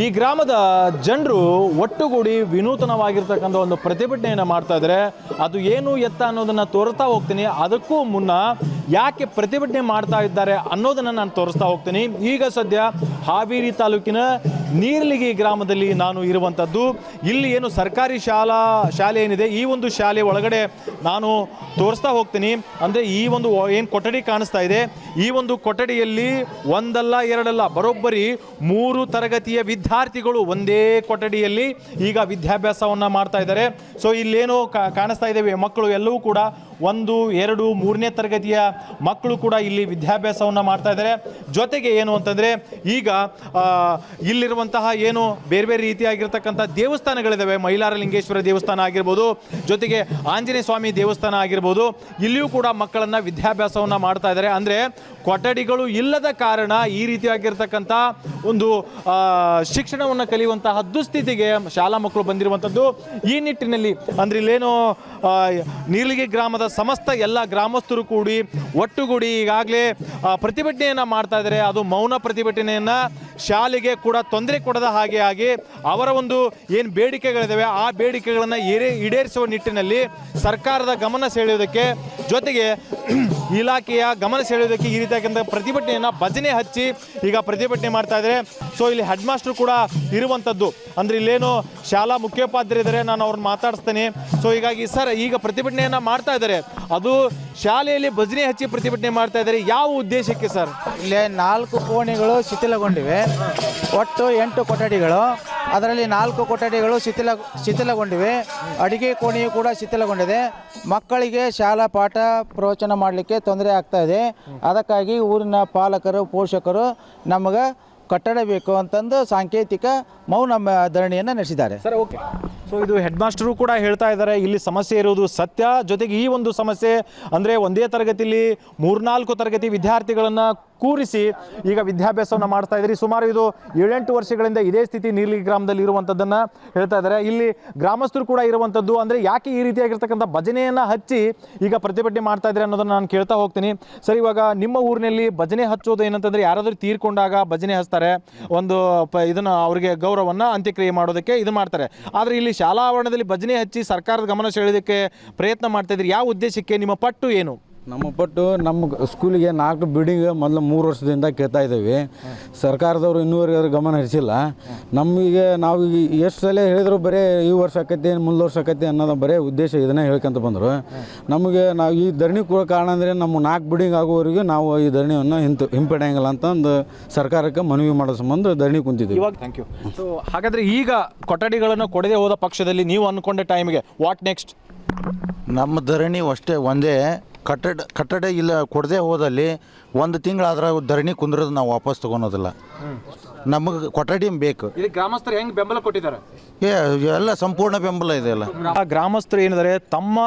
ಈ ಗ್ರಾಮದ ಜನರು ಒಟ್ಟುಗೂಡಿ ವಿನೂತನವಾಗಿರ್ತಕ್ಕಂಥ ಒಂದು ಪ್ರತಿಭಟನೆಯನ್ನು ಮಾಡ್ತಾ ಇದ್ದಾರೆ. ಅದು ಏನು ಎತ್ತ ಅನ್ನೋದನ್ನು ತೋರಿಸ್ತಾ ಹೋಗ್ತೀನಿ. ಅದಕ್ಕೂ ಮುನ್ನ ಯಾಕೆ ಪ್ರತಿಭಟನೆ ಮಾಡ್ತಾ ಇದ್ದಾರೆ ಅನ್ನೋದನ್ನು ನಾನು ತೋರಿಸ್ತಾ ಹೋಗ್ತೀನಿ. ಈಗ ಸದ್ಯ ಹಾವೇರಿ ತಾಲೂಕಿನ ನೀರ್ಲಿಗಿ ಗ್ರಾಮದಲ್ಲಿ ನಾನು ಇರುವಂಥದ್ದು. ಇಲ್ಲಿ ಏನು ಸರ್ಕಾರಿ ಶಾಲೆ ಏನಿದೆ, ಈ ಒಂದು ಶಾಲೆ ಒಳಗಡೆ ನಾನು ತೋರಿಸ್ತಾ ಹೋಗ್ತೀನಿ. ಅಂದರೆ ಈ ಒಂದು ಏನು ಕೊಠಡಿ ಕಾಣಿಸ್ತಾ ಇದೆ, ಈ ಒಂದು ಕೊಠಡಿಯಲ್ಲಿ ಒಂದಲ್ಲ ಎರಡಲ್ಲ ಬರೋಬ್ಬರಿ 3 ತರಗತಿಯ ವಿದ್ಯಾರ್ಥಿಗಳು ಒಂದೇ ಕೊಠಡಿಯಲ್ಲಿ ಈಗ ವಿದ್ಯಾಭ್ಯಾಸವನ್ನು ಮಾಡ್ತಾ ಇದ್ದಾರೆ. ಸೊ ಇಲ್ಲೇನೋ ಕಾಣಿಸ್ತಾ ಇದ್ದೇವೆ ಮಕ್ಕಳು ಎಲ್ಲವೂ ಕೂಡ 1, 2, 3ನೇ ತರಗತಿಯ ಮಕ್ಕಳು ಕೂಡ ಇಲ್ಲಿ ವಿದ್ಯಾಭ್ಯಾಸವನ್ನು ಮಾಡ್ತಾ ಇದ್ದಾರೆ. ಜೊತೆಗೆ ಏನು ಅಂತಂದರೆ ಈಗ ಇಲ್ಲಿರುವಂತಹ ಏನು ಬೇರೆ ಬೇರೆ ರೀತಿಯಾಗಿರ್ತಕ್ಕಂಥ ದೇವಸ್ಥಾನಗಳಿದ್ದಾವೆ. ಮೈಲಾರಲಿಂಗೇಶ್ವರ ದೇವಸ್ಥಾನ ಆಗಿರ್ಬೋದು, ಜೊತೆಗೆ ಆಂಜನೇಯ ಸ್ವಾಮಿ ದೇವಸ್ಥಾನ ಆಗಿರ್ಬೋದು, ಇಲ್ಲಿಯೂ ಕೂಡ ಮಕ್ಕಳನ್ನು ವಿದ್ಯಾಭ್ಯಾಸವನ್ನು ಮಾಡ್ತಾ ಇದ್ದಾರೆ. ಅಂದರೆ ಕೊಠಡಿಗಳು ಇಲ್ಲದ ಕಾರಣ ಈ ರೀತಿಯಾಗಿರ್ತಕ್ಕಂಥ ಒಂದು ಶಿಕ್ಷಣವನ್ನು ಕಲಿಯುವಂತಹ ದುಸ್ಥಿತಿಗೆ ಶಾಲಾ ಮಕ್ಕಳು ಬಂದಿರುವಂಥದ್ದು. ಈ ನಿಟ್ಟಿನಲ್ಲಿ ಅಂದರೆ ಇಲ್ಲೇನು ನೀರ್ಲಿಗಿ ಗ್ರಾಮದ ಸಮಸ್ತ ಎಲ್ಲ ಗ್ರಾಮಸ್ಥರು ಕೂಡಿ ಒಟ್ಟುಗೂಡಿ ಈಗಾಗಲೇ ಪ್ರತಿಭಟನೆಯನ್ನು ಮಾಡ್ತಾ ಇದ್ದಾರೆ. ಅದು ಮೌನ ಪ್ರತಿಭಟನೆಯನ್ನು, ಶಾಲೆಗೆ ಕೂಡ ತೊಂದರೆ ಕೊಡದ ಹಾಗೆ ಆಗಿ ಅವರ ಒಂದು ಏನು ಬೇಡಿಕೆಗಳಿದ್ದಾವೆ ಆ ಬೇಡಿಕೆಗಳನ್ನು ಈಡೇರಿಸುವ ನಿಟ್ಟಿನಲ್ಲಿ ಸರ್ಕಾರದ ಗಮನ ಸೆಳೆಯೋದಕ್ಕೆ, ಜೊತೆಗೆ ಇಲಾಖೆಯ ಗಮನ ಸೆಳೆಯೋದಕ್ಕೆ ಈ ರೀತಿಯಾಗಿಂತ ಪ್ರತಿಭಟನೆಯನ್ನು ಭಜನೆ ಹಚ್ಚಿ ಈಗ ಪ್ರತಿಭಟನೆ ಮಾಡ್ತಾ ಇದ್ದಾರೆ. ಸೊ ಇಲ್ಲಿ ಹೆಡ್ ಮಾಸ್ಟರ್ ಕೂಡ ಇರುವಂಥದ್ದು. ಅಂದರೆ ಇಲ್ಲೇನು ಶಾಲಾ ಮುಖ್ಯೋಪಾಧ್ಯಾಯರಿದ್ದಾರೆ, ನಾನು ಅವ್ರನ್ನ ಮಾತಾಡಿಸ್ತೇನೆ. ಸೊ ಹೀಗಾಗಿ ಸರ್, ಈಗ ಪ್ರತಿಭಟನೆಯನ್ನು ಮಾಡ್ತಾ ಇದ್ದಾರೆ, ಅದು ಶಾಲೆಯಲ್ಲಿ ಭಜನೆ ಹಚ್ಚಿ ಪ್ರತಿಭಟನೆ ಮಾಡ್ತಾ ಇದ್ದಾರೆ. ಯಾವ ಉದ್ದೇಶಕ್ಕೆ ಸರ್? ಇಲ್ಲಿ 4 ಕೋಣೆಗಳು ಶಿಥಿಲಗೊಂಡಿವೆ. ಒಟ್ಟು 8 ಕೊಠಡಿಗಳು, ಅದರಲ್ಲಿ 4 ಕೊಠಡಿಗಳು ಶಿಥಿಲಗೊಂಡಿವೆ. ಅಡಿಗೆ ಕೋಣೆಯು ಕೂಡ ಶಿಥಿಲಗೊಂಡಿದೆ. ಮಕ್ಕಳಿಗೆ ಶಾಲಾ ಪಾಠ ಪ್ರವಚನ ಮಾಡಲಿಕ್ಕೆ ತೊಂದರೆ ಆಗ್ತಾ ಇದೆ. ಅದಕ್ಕಾಗಿ ಊರಿನ ಪಾಲಕರು, ಪೋಷಕರು ನಮಗೆ ಕಟ್ಟಡ ಬೇಕು ಅಂತಂದು ಸಾಂಕೇತಿಕ ಮೌನ ಧರಣಿಯನ್ನು ನಡೆಸಿದ್ದಾರೆ. Sir, okay. ಸೊ ಇದು ಹೆಡ್ ಮಾಸ್ಟರು ಕೂಡ ಹೇಳ್ತಾ ಇದ್ದಾರೆ, ಇಲ್ಲಿ ಸಮಸ್ಯೆ ಇರೋದು ಸತ್ಯ. ಜೊತೆಗೆ ಈ ಒಂದು ಸಮಸ್ಯೆ ಅಂದರೆ ಒಂದೇ ತರಗತಿಯಲ್ಲಿ 3-4 ತರಗತಿ ವಿದ್ಯಾರ್ಥಿಗಳನ್ನು ಕೂರಿಸಿ ಈಗ ವಿದ್ಯಾಭ್ಯಾಸವನ್ನು ಮಾಡ್ತಾ ಇದ್ದಾರೆ. ಸುಮಾರು ಇದು 7-8 ವರ್ಷಗಳಿಂದ ಇದೇ ಸ್ಥಿತಿ ನೀರ್ಲಿಗಿ ಗ್ರಾಮದಲ್ಲಿ ಇರುವಂಥದ್ದನ್ನು ಹೇಳ್ತಾ ಇದ್ದಾರೆ. ಇಲ್ಲಿ ಗ್ರಾಮಸ್ಥರು ಕೂಡ ಇರುವಂಥದ್ದು. ಅಂದರೆ ಯಾಕೆ ಈ ರೀತಿಯಾಗಿರ್ತಕ್ಕಂಥ ಭಜನೆಯನ್ನು ಹಚ್ಚಿ ಈಗ ಪ್ರತಿಭಟನೆ ಮಾಡ್ತಾ ಇದ್ದಾರೆ ಅನ್ನೋದನ್ನು ನಾನು ಕೇಳ್ತಾ ಹೋಗ್ತೀನಿ. ಸರ್, ಇವಾಗ ನಿಮ್ಮ ಊರಿನಲ್ಲಿ ಭಜನೆ ಹಚ್ಚೋದು ಏನಂತಂದರೆ ಯಾರಾದರೂ ತೀರ್ಕೊಂಡಾಗ ಭಜನೆ ಹಚ್ತಾರೆ, ಒಂದು ಇದನ್ನು ಅವರಿಗೆ ಗೌರವವನ್ನು ಅಂತ್ಯಕ್ರಿಯೆ ಮಾಡೋದಕ್ಕೆ ಇದು ಮಾಡ್ತಾರೆ. ಆದರೆ ಇಲ್ಲಿ ಶಾಲಾ ಆವರಣದಲ್ಲಿ ಭಜನೆ ಹಚ್ಚಿ ಸರ್ಕಾರದ ಗಮನ ಸೆಳೆಯೋದಕ್ಕೆ ಪ್ರಯತ್ನ ಮಾಡ್ತಾ ಇದ್ದೀರಿ. ಯಾವ ಉದ್ದೇಶಕ್ಕೆ? ನಿಮ್ಮ ಪಟ್ಟು ಏನು? ನಮ್ಮ ಪಟ್ಟು ನಮ್ಮ ಸ್ಕೂಲಿಗೆ 4 ಬಿಲ್ಡಿಂಗ್ ಮೊದಲು 3 ವರ್ಷದಿಂದ ಕೇಳ್ತಾ ಇದ್ದೀವಿ. ಸರ್ಕಾರದವರು ಇನ್ನೂವರೆಗೆ ಗಮನ ಹರಿಸಿಲ್ಲ. ನಮಗೆ ನಾವು ಎಷ್ಟು ಸಲ ಹೇಳಿದ್ರು ಬರೀ ಈ ವರ್ಷ ಆಕೈತಿ, ಮುಂದೆ ವರ್ಷ ಆಕೈತಿ ಅನ್ನೋದು ಬರೀ ಉದ್ದೇಶ ಇದನ್ನೇ ಹೇಳ್ಕೊಂತ ಬಂದರು. ನಮಗೆ ನಾವು ಈ ಧರಣಿ ಕೊಡೋ ಕಾರಣ ಅಂದರೆ ನಮ್ಮ 4 ಬಿಲ್ಡಿಂಗ್ ಆಗೋವರೆಗೂ ನಾವು ಈ ಧರಣಿಯನ್ನು ಹಿಂಪಡೆಯಂಗಿಲ್ಲ ಅಂತಂದು ಸರ್ಕಾರಕ್ಕೆ ಮನವಿ ಮಾಡೋ ಸಂಬಂಧ ಧರಣಿ ಕುಂತಿದ್ದೀವಿ. ಇವಾಗ ಥ್ಯಾಂಕ್ ಯು. ಸೊ ಹಾಗಾದರೆ ಈಗ ಕೊಠಡಿಗಳನ್ನು ಕೊಡದೆ ಹೋದ ಪಕ್ಷದಲ್ಲಿ ನೀವು ಅಂದ್ಕೊಂಡ ಟೈಮಿಗೆ ವಾಟ್ ನೆಕ್ಸ್ಟ್? ನಮ್ಮ ಧರಣಿ ಅಷ್ಟೇ ಒಂದೇ. ಕಟ್ಟಡ ಇಲ್ಲ ಕೊಡದೆ ಹೋದಲ್ಲಿ 1 ತಿಂಗಳಾದ್ರೆ ಧರಣಿ ಕುಂದ್ರದು ನಾವು ವಾಪಸ್ ತೊಗೊಳೋದಿಲ್ಲ. ನಮಗೆ ಕೊಠಡಿ ಬೇಕು. ಇಲ್ಲಿ ಗ್ರಾಮಸ್ಥರು ಹೆಂಗೆ ಬೆಂಬಲ ಕೊಟ್ಟಿದ್ದಾರೆ? ಎಲ್ಲ ಸಂಪೂರ್ಣ ಬೆಂಬಲ ಇದೆ. ಎಲ್ಲ ಗ್ರಾಮಸ್ಥರು ಏನಿದ್ದಾರೆ, ತಮ್ಮ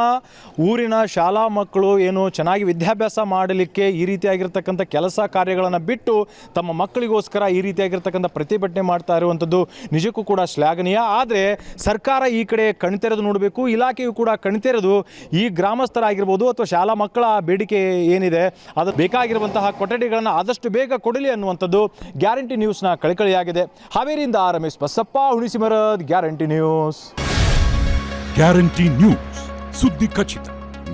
ಊರಿನ ಶಾಲಾ ಮಕ್ಕಳು ಏನು ಚೆನ್ನಾಗಿ ವಿದ್ಯಾಭ್ಯಾಸ ಮಾಡಲಿಕ್ಕೆ ಈ ರೀತಿಯಾಗಿರ್ತಕ್ಕಂಥ ಕೆಲಸ ಕಾರ್ಯಗಳನ್ನು ಬಿಟ್ಟು ತಮ್ಮ ಮಕ್ಕಳಿಗೋಸ್ಕರ ಈ ರೀತಿಯಾಗಿರ್ತಕ್ಕಂಥ ಪ್ರತಿಭಟನೆ ಮಾಡ್ತಾ ಇರುವಂಥದ್ದು ನಿಜಕ್ಕೂ ಕೂಡ ಶ್ಲಾಘನೀಯ. ಆದರೆ ಸರ್ಕಾರ ಈ ಕಡೆ ಕಣ್ತೆರೆದು ನೋಡಬೇಕು, ಇಲಾಖೆಯು ಕೂಡ ಕಣ್ತೆರೆದು ಈ ಗ್ರಾಮಸ್ಥರಾಗಿರ್ಬೋದು ಅಥವಾ ಶಾಲಾ ಮಕ್ಕಳ ಬೇಡಿಕೆ ಏನಿದೆ ಅದು ಬೇಕಾಗಿರುವಂತಹ ಕೊಠಡಿಗಳನ್ನು ಆದಷ್ಟು ಬೇಗ ಕೊಡಲಿ ಅನ್ನುವಂಥದ್ದು ಗ್ಯಾರಂಟಿ ನ್ಯೂಸ್ನ ಕಳಕಳಿಯಾಗಿದೆ. ಹಾವೇರಿಯಿಂದ Ramesh Basappa, Hunisimarad, guarantee news. Guarantee news, ಸುದ್ದಿ ಖಚಿತ,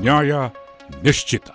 ನ್ಯಾಯ ನಿಶ್ಚಿತ.